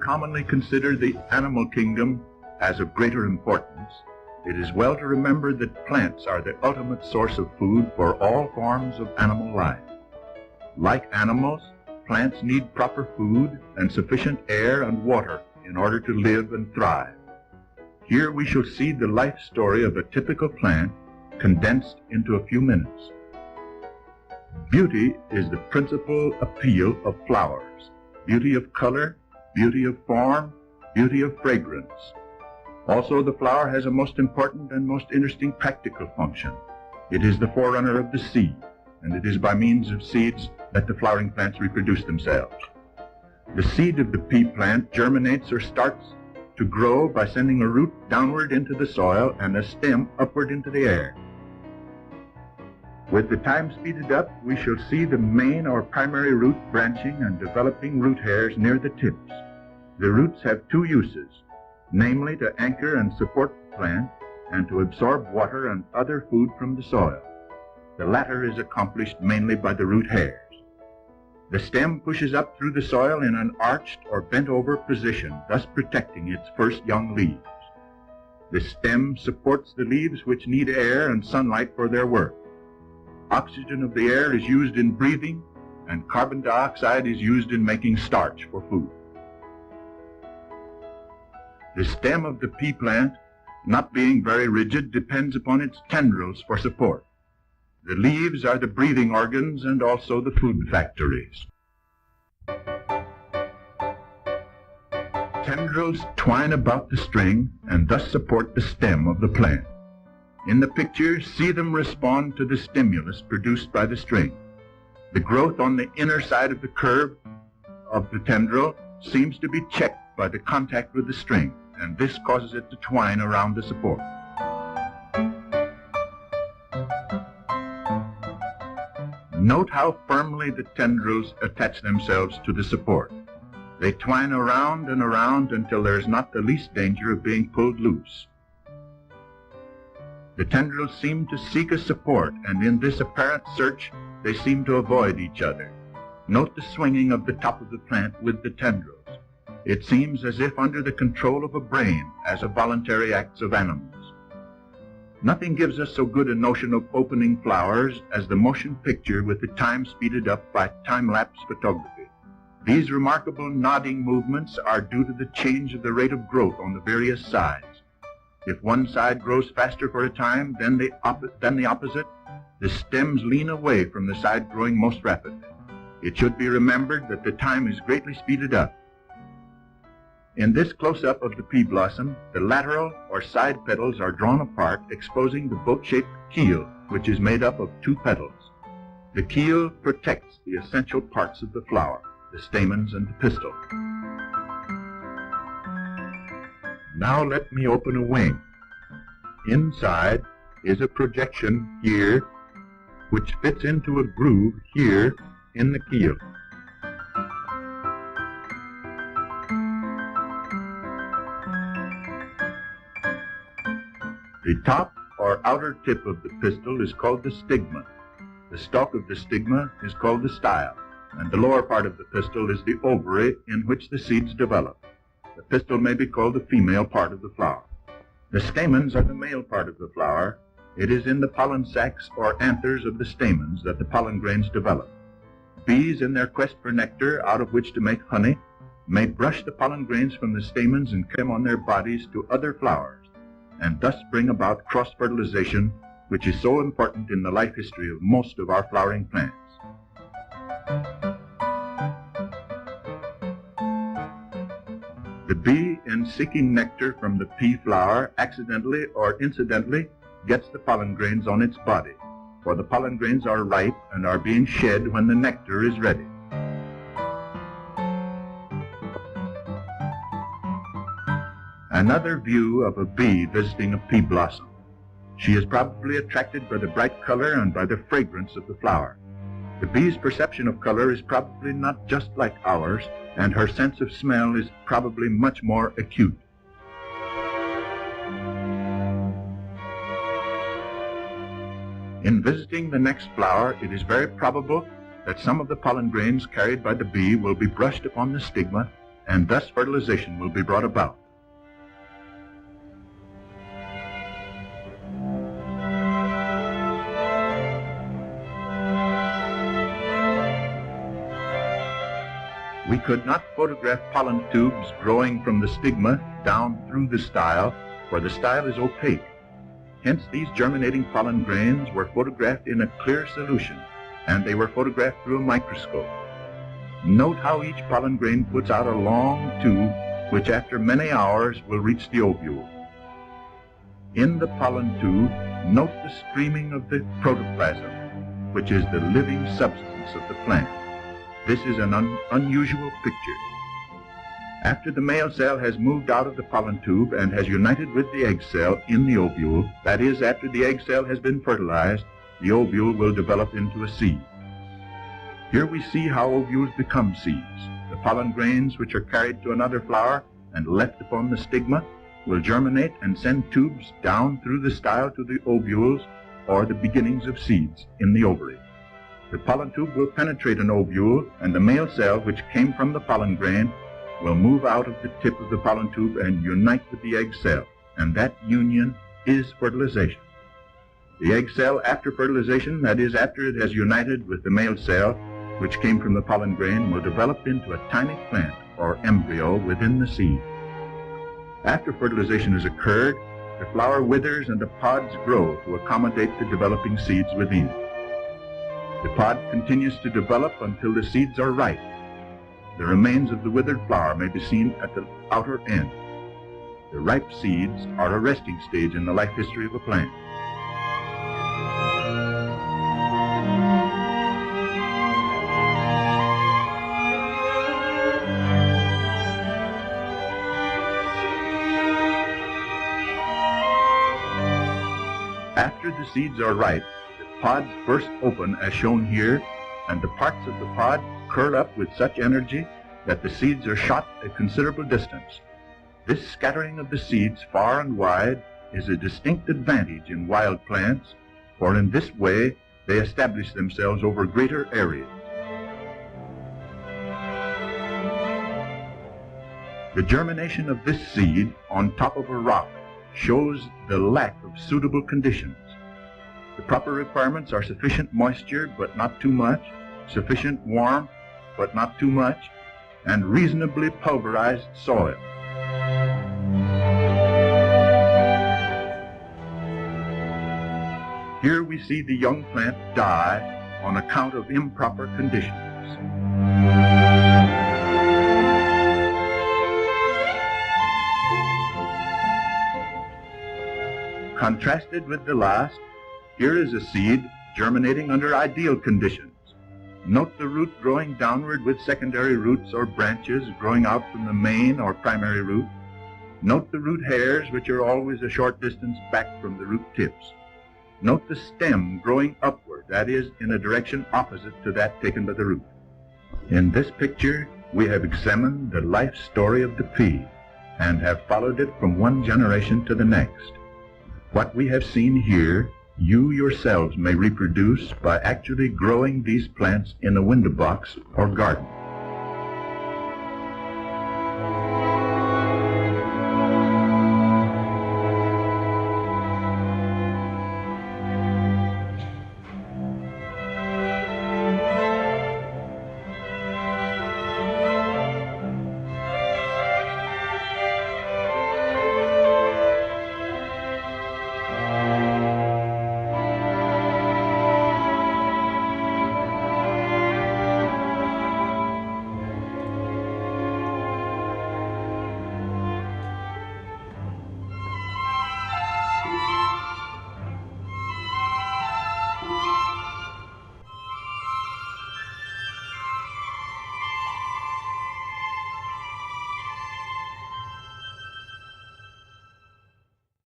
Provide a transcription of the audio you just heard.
commonly consider the animal kingdom as of greater importance, it is well to remember that plants are the ultimate source of food for all forms of animal life. Like animals, plants need proper food and sufficient air and water in order to live and thrive. Here we shall see the life story of a typical plant condensed into a few minutes. Beauty is the principal appeal of flowers. Beauty of color, beauty of form, beauty of fragrance. Also, the flower has a most important and most interesting practical function. It is the forerunner of the seed, and it is by means of seeds that the flowering plants reproduce themselves. The seed of the pea plant germinates or starts to grow by sending a root downward into the soil and a stem upward into the air. With the time speeded up, we shall see the main or primary root branching and developing root hairs near the tips. The roots have two uses, namely to anchor and support the plant and to absorb water and other food from the soil. The latter is accomplished mainly by the root hairs. The stem pushes up through the soil in an arched or bent-over position, thus protecting its first young leaves. The stem supports the leaves which need air and sunlight for their work. Oxygen of the air is used in breathing, and carbon dioxide is used in making starch for food. The stem of the pea plant, not being very rigid, depends upon its tendrils for support. The leaves are the breathing organs and also the food factories. Tendrils twine about the string and thus support the stem of the plant. In the picture, see them respond to the stimulus produced by the string. The growth on the inner side of the curve of the tendril seems to be checked by the contact with the string, and this causes it to twine around the support. Note how firmly the tendrils attach themselves to the support. They twine around and around until there is not the least danger of being pulled loose. The tendrils seem to seek a support, and in this apparent search, they seem to avoid each other. Note the swinging of the top of the plant with the tendrils. It seems as if under the control of a brain, as of voluntary acts of animals. Nothing gives us so good a notion of opening flowers as the motion picture with the time speeded up by time-lapse photography. These remarkable nodding movements are due to the change of the rate of growth on the various sides. If one side grows faster for a time than the opposite, the stems lean away from the side growing most rapidly. It should be remembered that the time is greatly speeded up. In this close-up of the pea blossom, the lateral or side petals are drawn apart, exposing the boat-shaped keel, which is made up of two petals. The keel protects the essential parts of the flower, the stamens and the pistil. Now let me open a wing. Inside is a projection here, which fits into a groove here in the keel. The top or outer tip of the pistil is called the stigma. The stalk of the stigma is called the style, and the lower part of the pistil is the ovary in which the seeds develop. The pistil may be called the female part of the flower. The stamens are the male part of the flower. It is in the pollen sacs or anthers of the stamens that the pollen grains develop. Bees, in their quest for nectar out of which to make honey, may brush the pollen grains from the stamens and carry them on their bodies to other flowers, and thus bring about cross-fertilization, which is so important in the life history of most of our flowering plants. The bee, in seeking nectar from the pea flower, accidentally or incidentally gets the pollen grains on its body, for the pollen grains are ripe and are being shed when the nectar is ready. Another view of a bee visiting a pea blossom. She is probably attracted by the bright color and by the fragrance of the flower. The bee's perception of color is probably not just like ours, and her sense of smell is probably much more acute. In visiting the next flower, it is very probable that some of the pollen grains carried by the bee will be brushed upon the stigma and thus fertilization will be brought about. We could not photograph pollen tubes growing from the stigma down through the style, for the style is opaque. Hence, these germinating pollen grains were photographed in a clear solution, and they were photographed through a microscope. Note how each pollen grain puts out a long tube, which after many hours will reach the ovule. In the pollen tube, note the streaming of the protoplasm, which is the living substance of the plant. This is an unusual picture. After the male cell has moved out of the pollen tube and has united with the egg cell in the ovule, that is, after the egg cell has been fertilized, the ovule will develop into a seed. Here we see how ovules become seeds. The pollen grains which are carried to another flower and left upon the stigma will germinate and send tubes down through the style to the ovules or the beginnings of seeds in the ovary. The pollen tube will penetrate an ovule, and the male cell which came from the pollen grain will move out of the tip of the pollen tube and unite with the egg cell, and that union is fertilization. The egg cell after fertilization, that is, after it has united with the male cell which came from the pollen grain, will develop into a tiny plant or embryo within the seed. After fertilization has occurred, the flower withers and the pods grow to accommodate the developing seeds within. The pod continues to develop until the seeds are ripe. The remains of the withered flower may be seen at the outer end. The ripe seeds are a resting stage in the life history of a plant. After the seeds are ripe, pods burst open as shown here, and the parts of the pod curl up with such energy that the seeds are shot a considerable distance. This scattering of the seeds far and wide is a distinct advantage in wild plants, for in this way they establish themselves over greater areas. The germination of this seed on top of a rock shows the lack of suitable conditions. The proper requirements are sufficient moisture, but not too much, sufficient warmth, but not too much, and reasonably pulverized soil. Here we see the young plant die on account of improper conditions. Contrasted with the last, here is a seed germinating under ideal conditions. Note the root growing downward with secondary roots or branches growing out from the main or primary root. Note the root hairs, which are always a short distance back from the root tips. Note the stem growing upward, that is, in a direction opposite to that taken by the root. In this picture, we have examined the life story of the pea and have followed it from one generation to the next. What we have seen here, you yourselves may reproduce by actually growing these plants in a window box or garden.